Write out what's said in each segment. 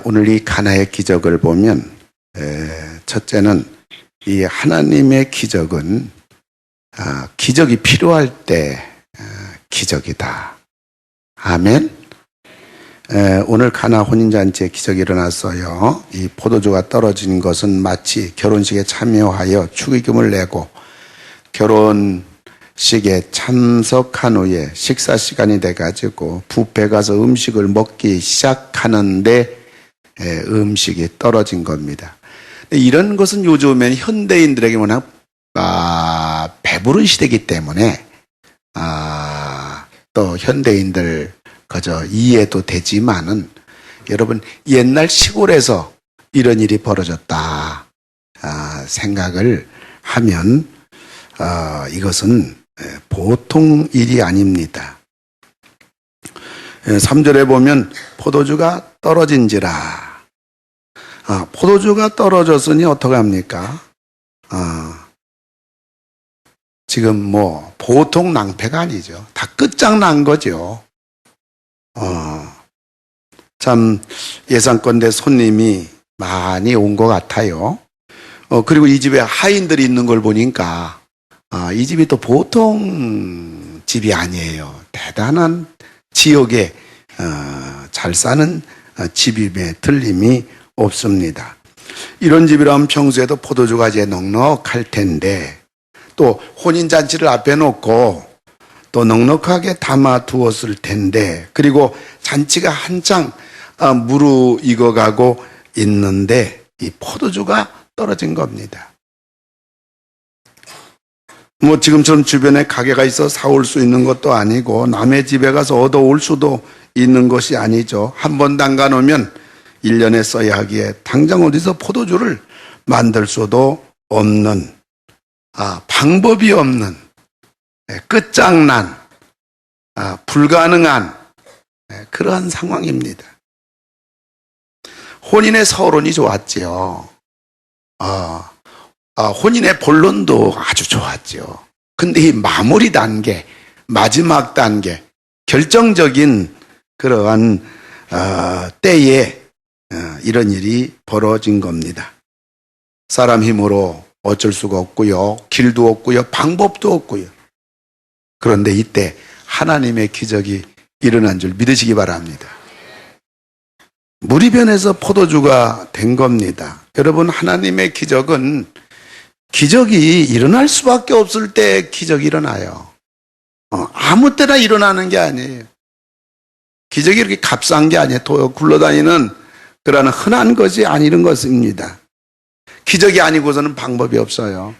오늘 이 가나의 기적을 보면 첫째는 이 하나님의 기적은 기적이 필요할 때 기적이다. 아멘. 오늘 가나 혼인잔치에 기적이 일어났어요. 이 포도주가 떨어진 것은 마치 결혼식에 참여하여 축의금을 내고 결혼식에 참석한 후에 식사 시간이 돼가지고 뷔페 가서 음식을 먹기 시작하는데 음식이 떨어진 겁니다. 이런 것은 요즘엔 현대인들에게 워낙 배부른 시대이기 때문에 또 현대인들 그저 이해도 되지만은 여러분 옛날 시골에서 이런 일이 벌어졌다 생각을 하면 이것은 보통 일이 아닙니다. 3절에 보면 포도주가 떨어진지라. 포도주가 떨어졌으니 어떡합니까? 지금 뭐 보통 낭패가 아니죠. 다 끝장난 거죠. 참 예상컨대 손님이 많이 온 것 같아요. 그리고 이 집에 하인들이 있는 걸 보니까 이 집이 또 보통 집이 아니에요. 대단한 지역에 잘 사는 집임에 틀림이 없습니다. 이런 집이라면 평소에도 포도주가 이제 넉넉할 텐데 또 혼인잔치를 앞에 놓고 또 넉넉하게 담아 두었을 텐데 그리고 잔치가 한창 무르익어가고 있는데 이 포도주가 떨어진 겁니다. 뭐 지금처럼 주변에 가게가 있어 사올 수 있는 것도 아니고 남의 집에 가서 얻어올 수도 있는 것이 아니죠. 한 번 담가 놓으면 1년에 써야 하기에 당장 어디서 포도주를 만들 수도 없는 방법이 없는 끝장난 불가능한 그러한 상황입니다. 혼인의 서론이 좋았지요. 혼인의 본론도 아주 좋았죠. 근데 이 마무리 단계, 마지막 단계, 결정적인 그러한 때에 이런 일이 벌어진 겁니다. 사람 힘으로 어쩔 수가 없고요. 길도 없고요. 방법도 없고요. 그런데 이때 하나님의 기적이 일어난 줄 믿으시기 바랍니다. 물이 변해서 포도주가 된 겁니다. 여러분, 하나님의 기적은 기적이 일어날 수밖에 없을 때 기적이 일어나요. 아무 때나 일어나는 게 아니에요. 기적이 이렇게 값싼 게 아니에요. 굴러다니는 그러한 흔한 것이 아니는 것입니다. 기적이 아니고서는 방법이 없어요.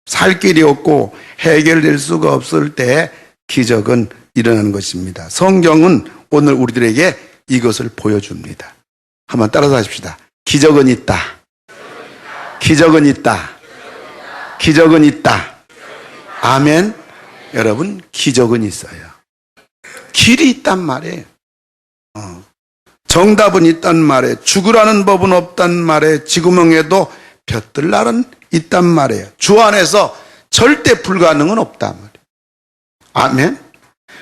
살 길이 없고 해결될 수가 없을 때 기적은 일어나는 것입니다. 성경은 오늘 우리들에게 이것을 보여줍니다. 한번 따라서 하십시다. 기적은 있다. 기적은 있다. 기적은 있다. 아멘. 여러분, 기적은 있어요. 길이 있단 말이에요. 정답은 있단 말이에요. 죽으라는 법은 없단 말이에요. 지구명에도 볕들 날은 있단 말이에요. 주 안에서 절대 불가능은 없단 말이에요. 아멘.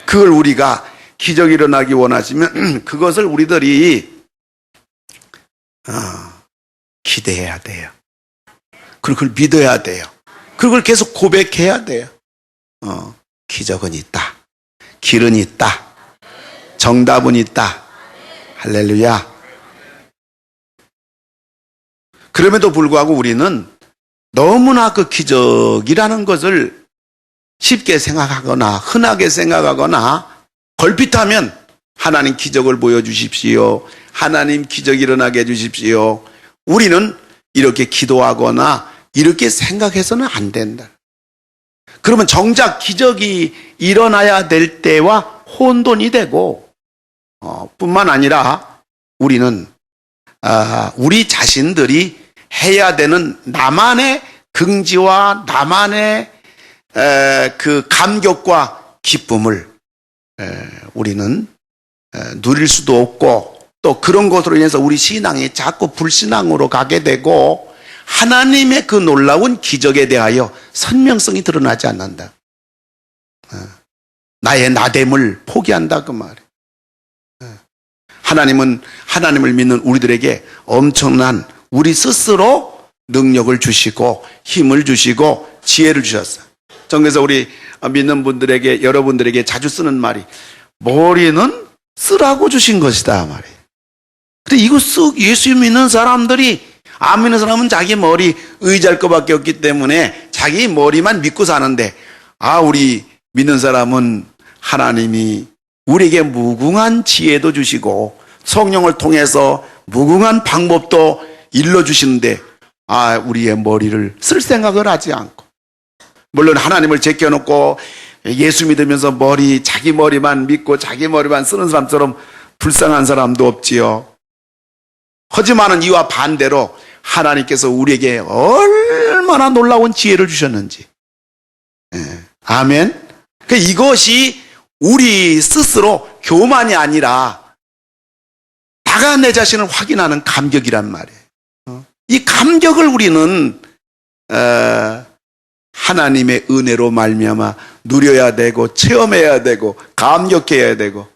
그걸 우리가 기적이 일어나기 원하시면 그것을 우리들이 기대해야 돼요. 그리고 그걸 믿어야 돼요. 그리고 그걸 계속 고백해야 돼요. 기적은 있다. 길은 있다. 정답은 있다. 할렐루야. 그럼에도 불구하고 우리는 너무나 그 기적이라는 것을 쉽게 생각하거나 흔하게 생각하거나 걸핏하면 하나님 기적을 보여주십시오. 하나님 기적 일어나게 해주십시오. 우리는 이렇게 기도하거나 이렇게 생각해서는 안 된다. 그러면 정작 기적이 일어나야 될 때와 혼돈이 되고 뿐만 아니라 우리는 우리 자신들이 해야 되는 나만의 긍지와 나만의 그 감격과 기쁨을 우리는 누릴 수도 없고 또 그런 것으로 인해서 우리 신앙이 자꾸 불신앙으로 가게 되고 하나님의 그 놀라운 기적에 대하여 선명성이 드러나지 않는다. 나의 나됨을 포기한다 그 말이에요. 하나님은 하나님을 믿는 우리들에게 엄청난 우리 스스로 능력을 주시고 힘을 주시고 지혜를 주셨어요. 그래서 우리 믿는 분들에게, 여러분들에게 자주 쓰는 말이 머리는 쓰라고 주신 것이다 말이에요. 근데 이거 예수 믿는 사람들이, 안 믿는 사람은 자기 머리 의지할 것밖에 없기 때문에 자기 머리만 믿고 사는데, 우리 믿는 사람은 하나님이 우리에게 무궁한 지혜도 주시고 성령을 통해서 무궁한 방법도 일러주시는데 우리의 머리를 쓸 생각을 하지 않고, 물론 하나님을 제껴놓고 예수 믿으면서 자기 머리만 믿고 자기 머리만 쓰는 사람처럼 불쌍한 사람도 없지요. 하지만은 이와 반대로 하나님께서 우리에게 얼마나 놀라운 지혜를 주셨는지. 아멘. 이것이 우리 스스로 교만이 아니라 나가 내 자신을 확인하는 감격이란 말이에요. 이 감격을 우리는 하나님의 은혜로 말미암아 누려야 되고 체험해야 되고 감격해야 되고.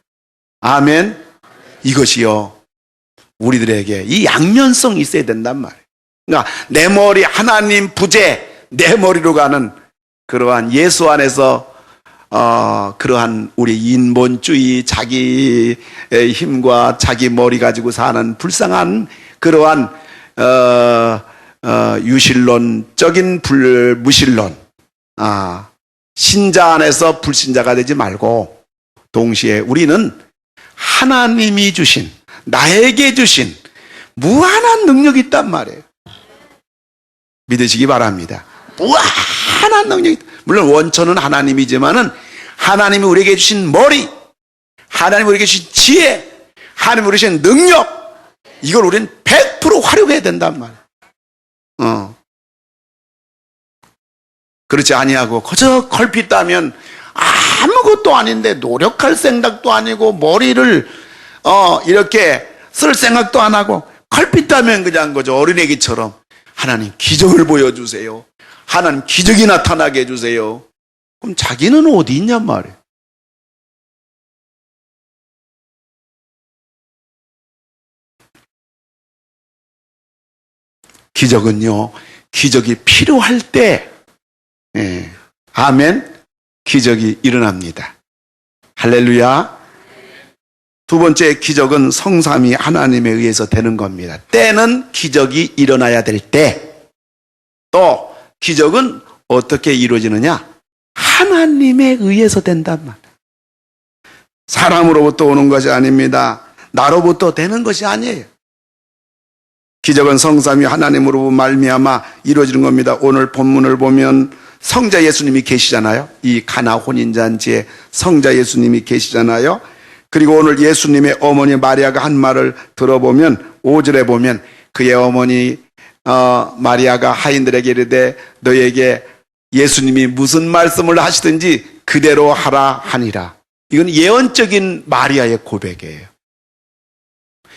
아멘. 이것이요, 우리들에게 이 양면성이 있어야 된단 말이에요. 그러니까 내 머리, 하나님 부재, 내 머리로 가는 그러한 예수 안에서 그러한 우리 인본주의, 자기 힘과 자기 머리 가지고 사는 불쌍한 그러한 유실론적인 무실론, 신자 안에서 불신자가 되지 말고, 동시에 우리는 하나님이 주신, 나에게 주신 무한한 능력이 있단 말이에요. 믿으시기 바랍니다. 무한한 능력이 있다. 물론 원천은 하나님이지만은 하나님이 우리에게 주신 머리, 하나님이 우리에게 주신 지혜, 하나님이 우리에게 주신 능력, 이걸 우리는 100% 활용해야 된단 말이에요. 그렇지 아니하고 그저 걸핏하면 아무것도 아닌데, 노력할 생각도 아니고 머리를 이렇게 쓸 생각도 안 하고 걸핏하면 그냥 그저 어린애기처럼 하나님 기적을 보여주세요, 하나님 기적이 나타나게 해주세요. 그럼 자기는 어디 있냔 말이에요. 기적은요, 기적이 필요할 때, 아멘, 기적이 일어납니다. 할렐루야. 두 번째 기적은 성삼위 하나님에 의해서 되는 겁니다. 때는 기적이 일어나야 될 때, 또 기적은 어떻게 이루어지느냐? 하나님에 의해서 된단 말이에요. 사람으로부터 오는 것이 아닙니다. 나로부터 되는 것이 아니에요. 기적은 성삼위 하나님으로 말미암아 이루어지는 겁니다. 오늘 본문을 보면 성자 예수님이 계시잖아요. 이 가나 혼인잔치에 성자 예수님이 계시잖아요. 그리고 오늘 예수님의 어머니 마리아가 한 말을 들어보면 5절에 보면 그의 어머니 마리아가 하인들에게 이르되 너에게 예수님이 무슨 말씀을 하시든지 그대로 하라 하니라. 이건 예언적인 마리아의 고백이에요.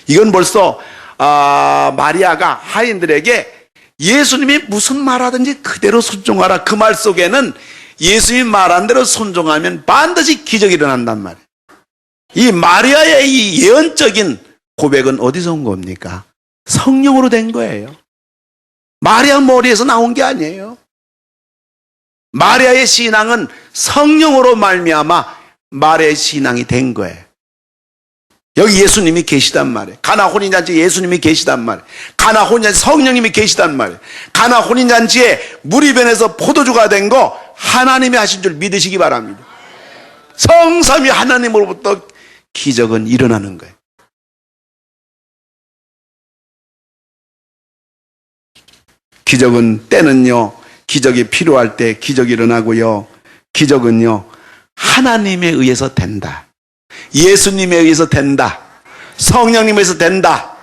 이건 벌써 마리아가 하인들에게 예수님이 무슨 말하든지 그대로 순종하라. 그 말 속에는 예수님이 말한 대로 순종하면 반드시 기적이 일어난단 말이에요. 이 마리아의 이 예언적인 고백은 어디서 온 겁니까? 성령으로 된 거예요. 마리아 머리에서 나온 게 아니에요. 마리아의 신앙은 성령으로 말미암아 마리아의 신앙이 된 거예요. 여기 예수님이 계시단 말이에요. 가나 혼인잔치에 예수님이 계시단 말이에요. 가나 혼인잔치에 성령님이 계시단 말이에요. 가나 혼인잔치에 물이 변해서 포도주가 된 거 하나님이 하신 줄 믿으시기 바랍니다. 성삼위 하나님으로부터 기적은 일어나는 거예요. 기적은 때는요, 기적이 필요할 때 기적이 일어나고요. 기적은요, 하나님에 의해서 된다. 예수님에 의해서 된다. 성령님에 의해서 된다.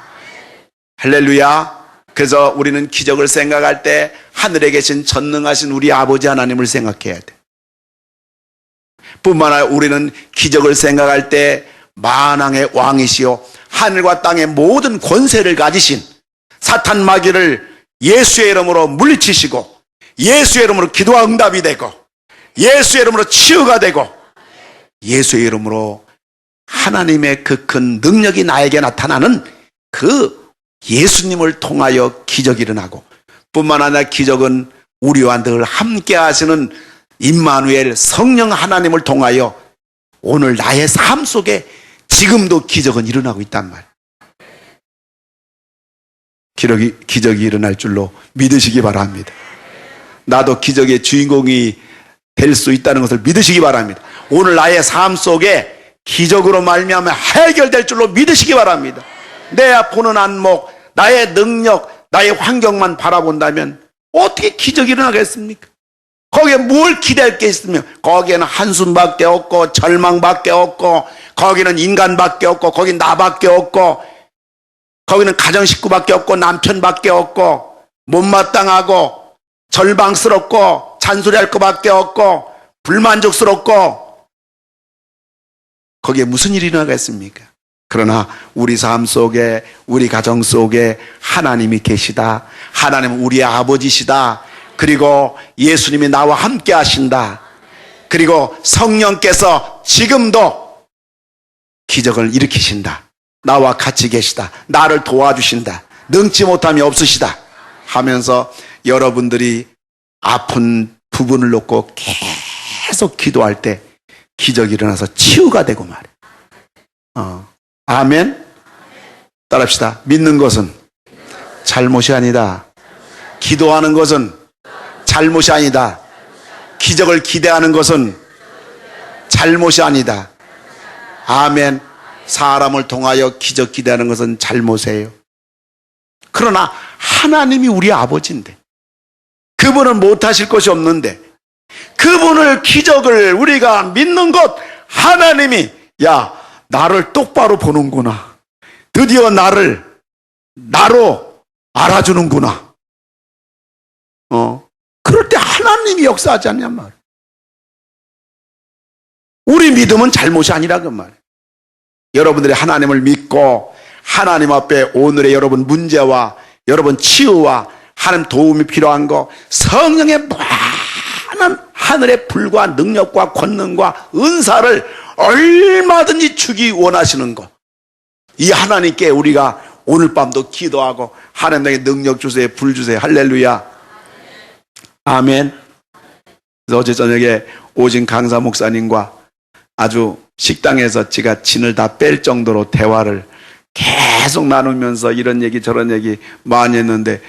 할렐루야. 그래서 우리는 기적을 생각할 때 하늘에 계신 전능하신 우리 아버지 하나님을 생각해야 돼. 뿐만 아니라 우리는 기적을 생각할 때 만왕의 왕이시오 하늘과 땅의 모든 권세를 가지신 사탄 마귀를 예수의 이름으로 물리치시고, 예수의 이름으로 기도가 응답이 되고, 예수의 이름으로 치유가 되고, 예수의 이름으로 하나님의 그 큰 능력이 나에게 나타나는 그 예수님을 통하여 기적이 일어나고, 뿐만 아니라 기적은 우리와 늘 함께 하시는 임마누엘 성령 하나님을 통하여 오늘 나의 삶 속에 지금도 기적은 일어나고 있단 말이에요. 기적이 일어날 줄로 믿으시기 바랍니다. 나도 기적의 주인공이 될 수 있다는 것을 믿으시기 바랍니다. 오늘 나의 삶 속에 기적으로 말미암아 해결될 줄로 믿으시기 바랍니다. 내 보는 안목, 나의 능력, 나의 환경만 바라본다면 어떻게 기적이 일어나겠습니까? 거기에 뭘 기대할 게 있으며, 거기에는 한숨밖에 없고 절망밖에 없고, 거기는 인간밖에 없고, 거긴 나밖에 없고, 거기는 가정 식구밖에 없고 남편밖에 없고, 못마땅하고 절망스럽고 잔소리할 것밖에 없고 불만족스럽고, 거기에 무슨 일이 일어나겠습니까? 그러나 우리 삶 속에, 우리 가정 속에 하나님이 계시다. 하나님은 우리의 아버지시다. 그리고 예수님이 나와 함께 하신다. 그리고 성령께서 지금도 기적을 일으키신다. 나와 같이 계시다. 나를 도와주신다. 능치 못함이 없으시다 하면서 여러분들이 아픈 부분을 놓고 계속 기도할 때 기적이 일어나서 치유가 되고 말이에요. 아멘. 따라합시다. 믿는 것은 잘못이 아니다. 기도하는 것은 잘못이 아니다. 기적을 기대하는 것은 잘못이 아니다. 아멘. 사람을 통하여 기적 기대하는 것은 잘못이에요. 그러나 하나님이 우리 아버지인데, 그분은 못하실 것이 없는데, 그분을, 기적을 우리가 믿는 것, 하나님이 야, 나를 똑바로 보는구나, 드디어 나를 나로 알아주는구나, 그럴 때 하나님이 역사하지 않냔 말이에요. 우리 믿음은 잘못이 아니라 그 말이에요. 여러분들이 하나님을 믿고 하나님 앞에 오늘의 여러분 문제와 여러분 치유와 하나님 도움이 필요한 거, 성령의 무한한 하늘의 불과 능력과 권능과 은사를 얼마든지 주기 원하시는 거, 이 하나님께 우리가 오늘 밤도 기도하고 하나님에게 능력 주세요, 불 주세요. 할렐루야. 아멘. 그래서 어제 저녁에 오진 강사 목사님과 아주 식당에서 제가 진을 다 뺄 정도로 대화를 계속 나누면서 이런 얘기 저런 얘기 많이 했는데,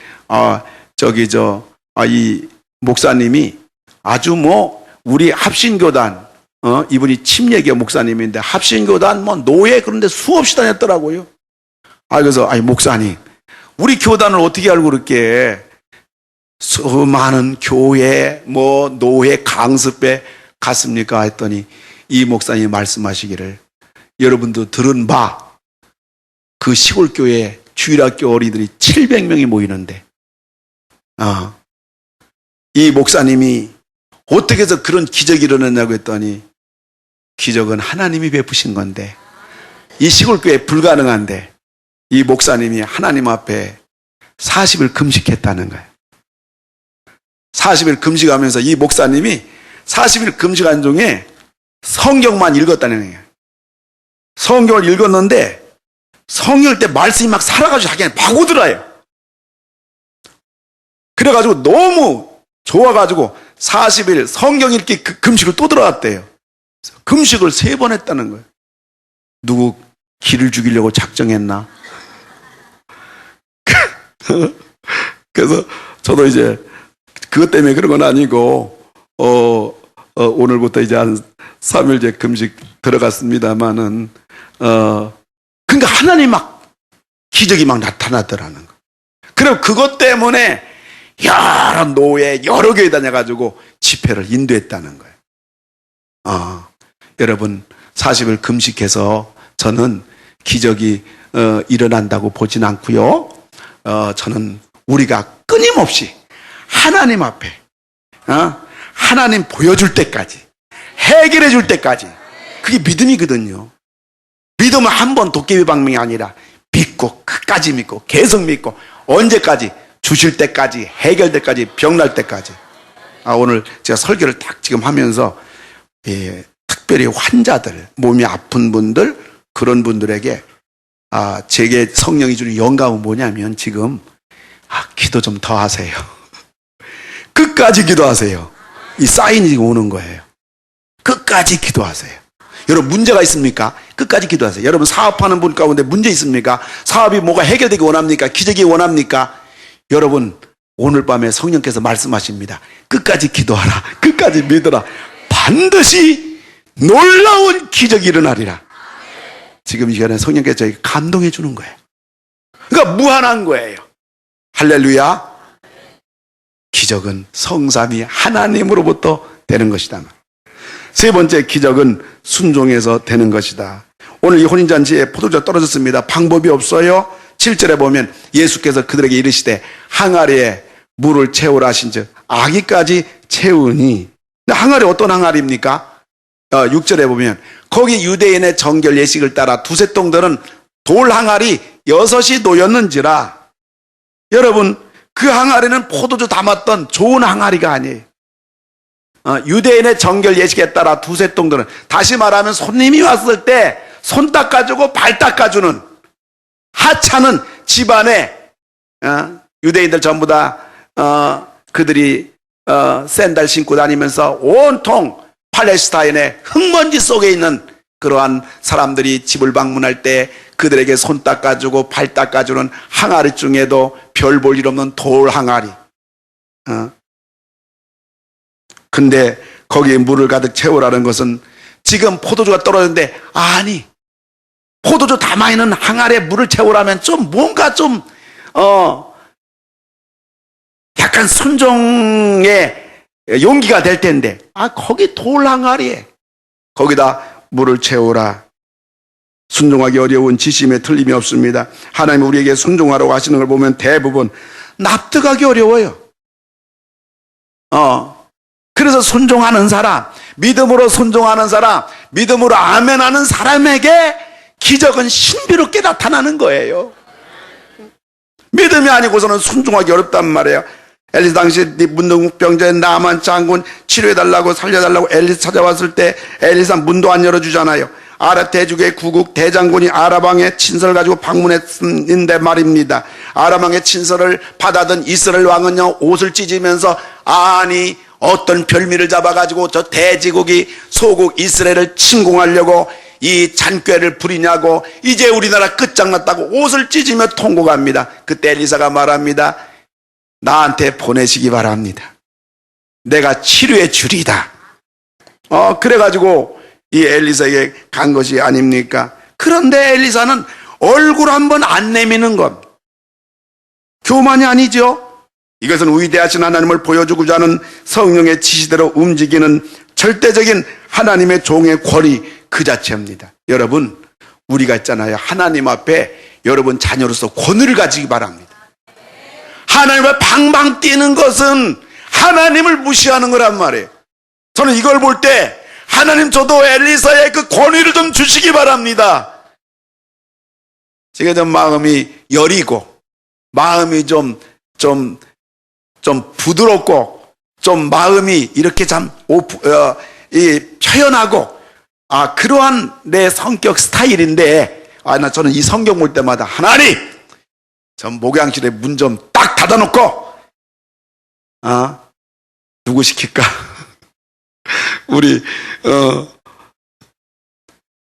이 목사님이 아주 우리 합신교단, 이분이 침례교 목사님인데 합신교단 노예 그런데 수없이 다녔더라고요. 그래서 목사님, 우리 교단을 어떻게 알고 그렇게 수많은 교회 노예 강습회 갔습니까? 했더니 이 목사님이 말씀하시기를, 여러분도 들은 바 그 시골교회 주일학교 어린이들이 700명이 모이는데, 이 목사님이 어떻게 해서 그런 기적이 일어났냐고 했더니, 기적은 하나님이 베푸신 건데 이 시골교회 불가능한데 이 목사님이 하나님 앞에 40일 금식했다는 거예요. 40일 금식하면서 이 목사님이 40일 금식한 중에 성경만 읽었다는 거예요. 성경을 읽었는데 성경 때 말씀이 막 살아가지고 자기는 파고들어요. 그래가지고 너무 좋아가지고 40일 성경 읽기 금식을 또 들어갔대요. 금식을 3번 했다는 거예요. 누구 기를 죽이려고 작정했나? 그래서 저도 이제 그것 때문에 그런 건 아니고 오늘부터 이제 한 3일째 금식 들어갔습니다만은 그러니까 하나님 막 기적이 막 나타나더라는 거. 그리고 그것 때문에 여러 노예 여러 교회 다녀가지고 집회를 인도했다는 거예요. 여러분 40일 금식해서 저는 기적이 일어난다고 보진 않고요. 저는 우리가 끊임없이 하나님 앞에 하나님 보여줄 때까지, 해결해 줄 때까지, 그게 믿음이거든요. 믿음은 한 번 도깨비 방명이 아니라 믿고 끝까지 믿고 계속 믿고 언제까지? 주실 때까지, 해결될 때까지, 병날 때까지. 오늘 제가 설교를 딱 지금 하면서 특별히 환자들, 몸이 아픈 분들, 그런 분들에게 제게 성령이 주는 영감은 뭐냐면 지금 기도 좀 더 하세요. 끝까지 기도하세요. 이 사인이 오는 거예요. 끝까지 기도하세요. 여러분 문제가 있습니까? 끝까지 기도하세요. 여러분 사업하는 분 가운데 문제 있습니까? 사업이 뭐가 해결되기 원합니까? 기적이 원합니까? 여러분 오늘 밤에 성령께서 말씀하십니다. 끝까지 기도하라. 끝까지 믿어라. 반드시 놀라운 기적이 일어나리라. 지금 이 시간에 성령께서 저에게 감동해 주는 거예요. 그러니까 무한한 거예요. 할렐루야. 기적은 성삼위 하나님으로부터 되는 것이다. 세 번째 기적은 순종해서 되는 것이다. 오늘 이 혼인잔치에 포도주가 떨어졌습니다. 방법이 없어요. 7절에 보면 예수께서 그들에게 이르시되 항아리에 물을 채우라 하신즉 아기까지 채우니. 항아리 어떤 항아리입니까? 6절에 보면 거기 유대인의 정결 예식을 따라 두세 동들은 돌 항아리 6이 놓였는지라. 여러분 그 항아리는 포도주 담았던 좋은 항아리가 아니에요. 유대인의 정결 예식에 따라 두세 동들은, 다시 말하면 손님이 왔을 때 손 닦아주고 발 닦아주는 하찮은 집안에 유대인들 전부 다 그들이 샌들 신고 다니면서 온통 팔레스타인의 흙먼지 속에 있는 그러한 사람들이 집을 방문할 때 그들에게 손 닦아주고 발 닦아주는 항아리 중에도 별 볼 일 없는 돌 항아리. 근데 거기에 물을 가득 채우라는 것은 지금 포도주가 떨어졌는데, 아니 포도주 담아있는 항아리에 물을 채우라면 좀 뭔가 좀 약간 순종의 용기가 될 텐데, 거기 돌 항아리에 거기다 물을 채우라. 순종하기 어려운 지심에 틀림이 없습니다. 하나님이 우리에게 순종하라고 하시는 걸 보면 대부분 납득하기 어려워요. 그래서 순종하는 사람, 믿음으로 순종하는 사람, 믿음으로 아멘하는 사람에게 기적은 신비롭게 나타나는 거예요. 믿음이 아니고서는 순종하기 어렵단 말이에요. 엘리사 당시 문둥병자인 나만 장군 치료해달라고 살려달라고 엘리사 찾아왔을 때 엘리사 문도 안 열어주잖아요. 아랍 대륙의 구국 대장군이 아랍 왕의 친서를 가지고 방문했는데 말입니다. 아랍 왕의 친서를 받아든 이스라엘 왕은요, 옷을 찢으면서 아니 어떤 별미를 잡아가지고 저 대지국이 소국 이스라엘을 침공하려고 이 잔꾀를 부리냐고, 이제 우리나라 끝장났다고 옷을 찢으며 통곡합니다. 그때 엘리사가 말합니다. 나한테 보내시기 바랍니다. 내가 치료해 주리다. 그래가지고 이 엘리사에게 간 것이 아닙니까? 그런데 엘리사는 얼굴 한번 안 내미는 것, 교만이 아니죠. 이것은 위대하신 하나님을 보여주고자 하는 성령의 지시대로 움직이는 절대적인 하나님의 종의 권위 그 자체입니다. 여러분, 우리가 있잖아요, 하나님 앞에 여러분 자녀로서 권위를 가지기 바랍니다. 하나님 앞에 방방 뛰는 것은 하나님을 무시하는 거란 말이에요. 저는 이걸 볼 때 하나님, 저도 엘리사의 그 권위를 좀 주시기 바랍니다. 제가 좀 마음이 여리고 마음이 좀 부드럽고 좀 마음이 이렇게 참 표현하고 그러한 내 성격 스타일인데, 저는 이 성경 볼 때마다 하나님, 전 목양실에 문 좀 딱 닫아놓고 누구 시킬까? 우리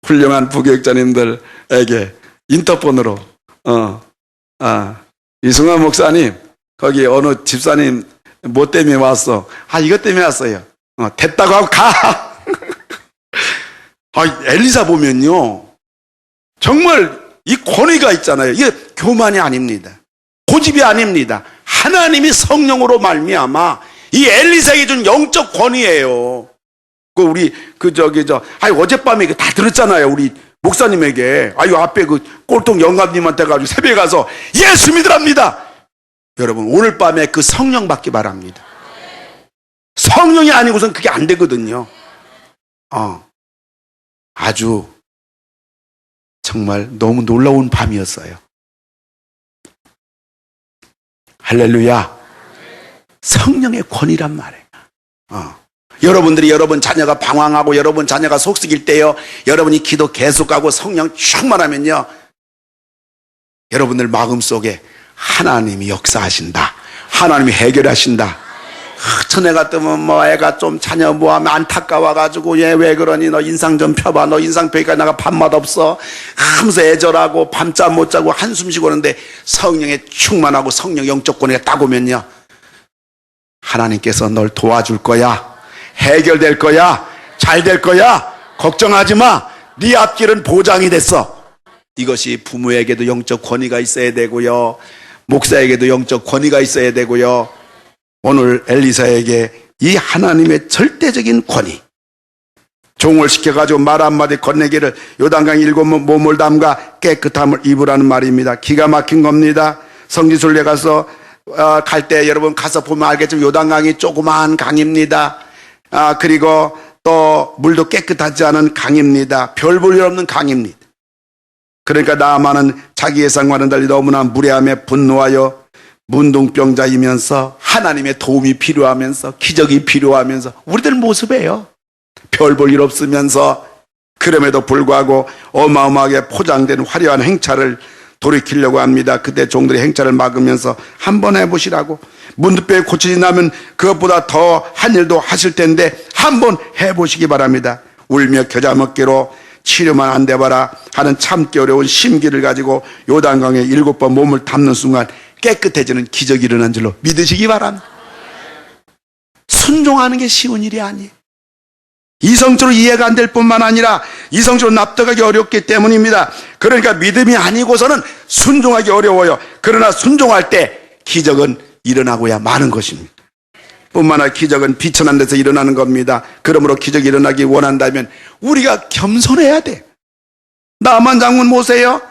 훌륭한 부교육자님들에게 인터폰으로 이승환 목사님, 거기 어느 집사님 뭐 때문에 왔어? 이것 때문에 왔어요. 됐다고 하고 가. 엘리사 보면요, 정말 이 권위가 있잖아요. 이게 교만이 아닙니다. 고집이 아닙니다. 하나님이 성령으로 말미암아 이 엘리사에게 준 영적 권위예요. 우리 어젯밤에 다 들었잖아요. 우리 목사님에게 앞에 그 꼴통 영감님한테 가지고 새벽에 가서 예수 믿으랍니다. 여러분, 오늘 밤에 그 성령 받기 바랍니다. 성령이 아니고선 그게 안 되거든요. 아주 정말 너무 놀라운 밤이었어요. 할렐루야. 성령의 권위란 말이에요. 여러분들이 여러분 자녀가 방황하고 여러분 자녀가 속썩일 때요, 여러분이 기도 계속하고 성령 충만하면요, 여러분들 마음속에 하나님이 역사하신다. 하나님이 해결하신다. 처녀 같으면 뭐 애가 좀 자녀 뭐하면 안타까워가지고 얘 왜 그러니, 너 인상 좀 펴봐, 너 인상 펴니까 내가 밥맛 없어 하면서 애절하고 밤잠 못 자고 한숨 쉬고 그러는데, 성령에 충만하고 성령 영적 권위가 딱 오면요, 하나님께서 널 도와줄 거야. 해결될 거야. 잘 될 거야. 걱정하지 마. 네 앞길은 보장이 됐어. 이것이 부모에게도 영적 권위가 있어야 되고요, 목사에게도 영적 권위가 있어야 되고요, 오늘 엘리사에게 이 하나님의 절대적인 권위, 종을 시켜가지고 말 한마디 건네기를 요단강 7 몸을 담가 깨끗함을 입으라는 말입니다. 기가 막힌 겁니다. 성지순례 가서 갈 때 여러분 가서 보면 알겠지만 요단강이 조그마한 강입니다. 그리고 또 물도 깨끗하지 않은 강입니다. 별 볼 일 없는 강입니다. 그러니까 나아만은 자기 예상과는 달리 너무나 무례함에 분노하여 문둥병자이면서 하나님의 도움이 필요하면서 기적이 필요하면서 우리들 모습이에요. 별 볼 일 없으면서 그럼에도 불구하고 어마어마하게 포장된 화려한 행차를 돌이키려고 합니다. 그때 종들이 행차를 막으면서 한번 해보시라고, 문둥병이 고쳐지 나면 그것보다 더 한 일도 하실 텐데 한번 해보시기 바랍니다. 울며 겨자 먹기로 치료만 안 돼봐라 하는 참기 어려운 심기를 가지고 요단강에 7번 몸을 담는 순간 깨끗해지는 기적이 일어난 줄로 믿으시기 바랍니다. 순종하는 게 쉬운 일이 아니에요. 이성적으로 이해가 안 될 뿐만 아니라 이성적으로 납득하기 어렵기 때문입니다. 그러니까 믿음이 아니고서는 순종하기 어려워요. 그러나 순종할 때 기적은 일어나고야 마는 것입니다. 뿐만 아니라 기적은 비천한 데서 일어나는 겁니다. 그러므로 기적이 일어나기 원한다면 우리가 겸손해야 돼. 나만 장군 모세요,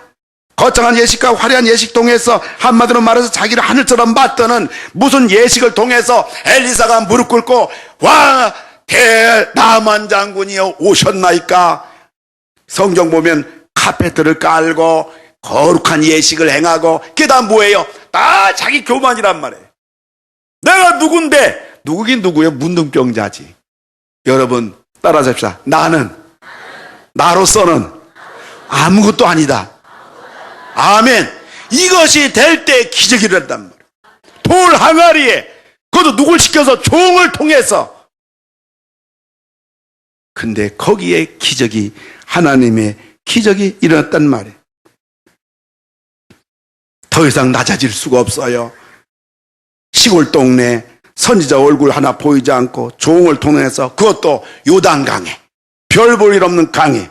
거창한 예식과 화려한 예식 통해서 한마디로 말해서 자기를 하늘처럼 받드는 무슨 예식을 통해서 엘리사가 무릎 꿇고 와 나만 장군이여 오셨나이까. 성경 보면 카페트를 깔고 거룩한 예식을 행하고, 그게 다 뭐예요? 다 자기 교만이란 말이에요. 내가 누군데? 누구긴 누구예요? 문둥병자지. 여러분 따라잡시다. 나는 나로서는 아무것도 아니다. 아멘. 이것이 될 때 기적이 일어난단 말이에요. 돌 항아리에, 그것도 누굴 시켜서 종을 통해서. 근데 거기에 기적이, 하나님의 기적이 일어났단 말이에요. 더 이상 낮아질 수가 없어요. 시골 동네 선지자 얼굴 하나 보이지 않고 종을 통해서, 그것도 요단강에, 별 볼 일 없는 강에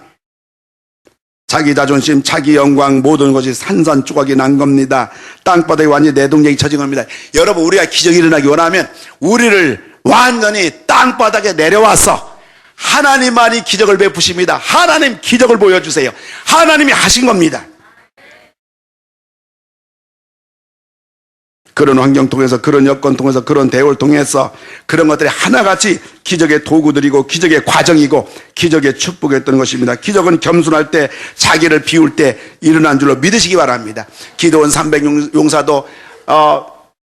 자기 자존심, 자기 영광, 모든 것이 산산조각이 난 겁니다. 땅바닥에 완전히 내동댕이 쳐진 겁니다. 여러분, 우리가 기적이 일어나기 원하면 우리를 완전히 땅바닥에 내려와서 하나님만이 기적을 베푸십니다. 하나님 기적을 보여주세요. 하나님이 하신 겁니다. 그런 환경 통해서, 그런 여건 통해서, 그런 대우를 통해서 그런 것들이 하나같이 기적의 도구들이고 기적의 과정이고 기적의 축복이었던 것입니다. 기적은 겸손할 때, 자기를 비울 때 일어난 줄로 믿으시기 바랍니다. 기드온 300용사도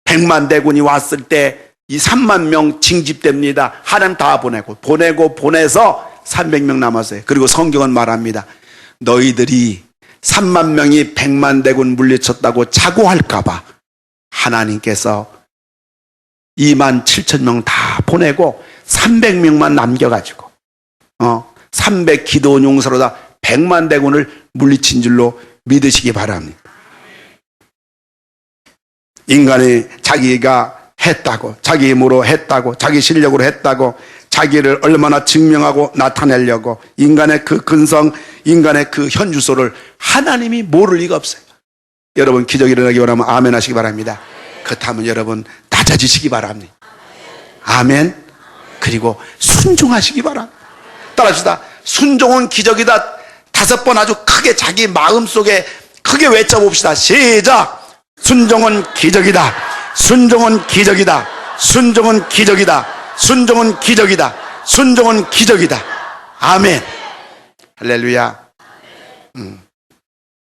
100만 대군이 왔을 때 이 3만 명 징집됩니다. 하나님 다 보내서 300명 남았어요. 그리고 성경은 말합니다. 너희들이 3만 명이 100만 대군 물리쳤다고 자고할까 봐 하나님께서 2만 7천 명 다 보내고 300명만 남겨가지고 300 기드온 용사로다 100만 대군을 물리친 줄로 믿으시기 바랍니다. 인간이 자기가 했다고, 자기 힘으로 했다고, 자기 실력으로 했다고, 자기를 얼마나 증명하고 나타내려고, 인간의 그 근성, 인간의 그 현주소를 하나님이 모를 리가 없어요. 여러분, 기적이 일어나기 원하면 아멘 하시기 바랍니다. 그렇다면 여러분 낮아지시기 바랍니다. 아멘. 그리고 순종하시기 바랍니다. 따라합시다. 순종은 기적이다. 5번 아주 크게 자기 마음속에 크게 외쳐봅시다. 시작. 순종은 기적이다. 순종은 기적이다. 순종은 기적이다. 순종은 기적이다. 순종은 기적이다. 아멘. 할렐루야.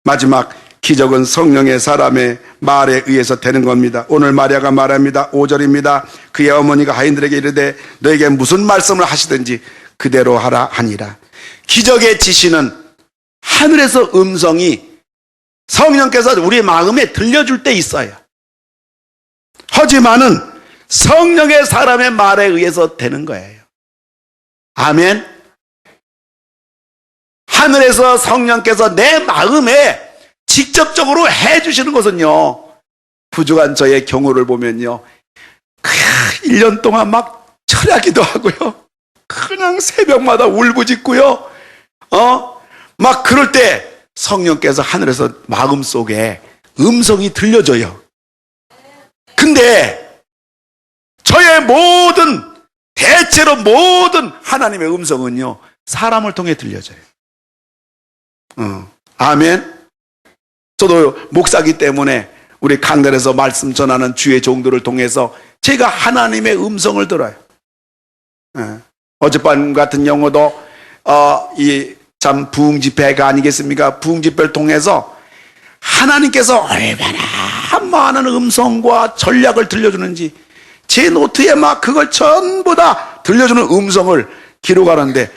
마지막 기적은 성령의 사람의 말에 의해서 되는 겁니다. 오늘 마리아가 말합니다. 5절입니다. 그의 어머니가 하인들에게 이르되 너에게 무슨 말씀을 하시든지 그대로 하라 하니라. 기적의 지시는 하늘에서 음성이 성령께서 우리 마음에 들려줄 때 있어요. 하지만은 성령의 사람의 말에 의해서 되는 거예요. 아멘. 하늘에서 성령께서 내 마음에 직접적으로 해주시는 것은요, 부족한 저의 경우를 보면요, 1년 동안 막 철야기도 하고요, 그냥 새벽마다 울부짖고요, 막 그럴 때 성령께서 하늘에서 마음속에 음성이 들려줘요. 근데 저의 대체로 모든 하나님의 음성은요, 사람을 통해 들려져요. 아멘. 저도 목사기 때문에 우리 강단에서 말씀 전하는 주의 종들을 통해서 제가 하나님의 음성을 들어요. 어젯밤 같은 경우도 이 참 부흥집회가 아니겠습니까? 부흥집회를 통해서 하나님께서 얼마나 많은 음성과 전략을 들려주는지 제 노트에 막 그걸 전부 다 들려주는 음성을 기록하는데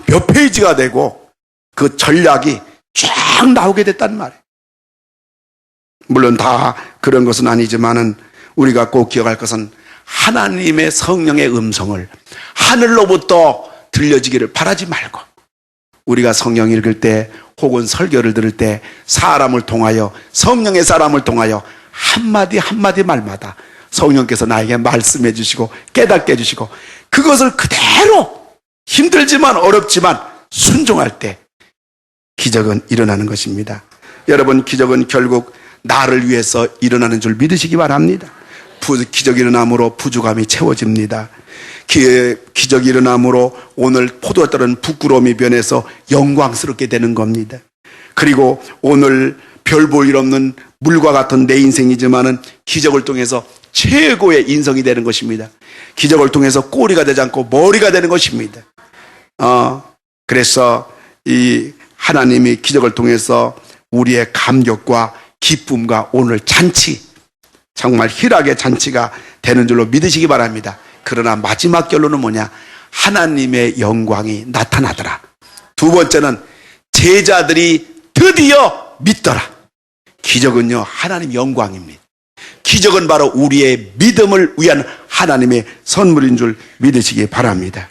몇 페이지가 되고 그 전략이 쫙 나오게 됐단 말이에요. 물론 다 그런 것은 아니지만은 우리가 꼭 기억할 것은 하나님의 성령의 음성을 하늘로부터 들려지기를 바라지 말고 우리가 성경 읽을 때 혹은 설교를 들을 때 사람을 통하여 성령의 사람을 통하여 한마디 한마디 말마다 성령께서 나에게 말씀해 주시고 깨닫게 해주시고 그것을 그대로 힘들지만 어렵지만 순종할 때 기적은 일어나는 것입니다. 여러분, 기적은 결국 나를 위해서 일어나는 줄 믿으시기 바랍니다. 기적이 일어남으로 부족함이 채워집니다. 기적이 일어남으로 오늘 포도가 떨어진 부끄러움이 변해서 영광스럽게 되는 겁니다. 그리고 오늘 별 볼 일 없는 물과 같은 내 인생이지만은 기적을 통해서 최고의 인성이 되는 것입니다. 기적을 통해서 꼬리가 되지 않고 머리가 되는 것입니다. 그래서 이 하나님이 기적을 통해서 우리의 감격과 기쁨과 오늘 잔치, 정말 희락의 잔치가 되는 줄로 믿으시기 바랍니다. 그러나 마지막 결론은 뭐냐? 하나님의 영광이 나타나더라. 두 번째는 제자들이 드디어 믿더라. 기적은요, 하나님 영광입니다. 기적은 바로 우리의 믿음을 위한 하나님의 선물인 줄 믿으시기 바랍니다.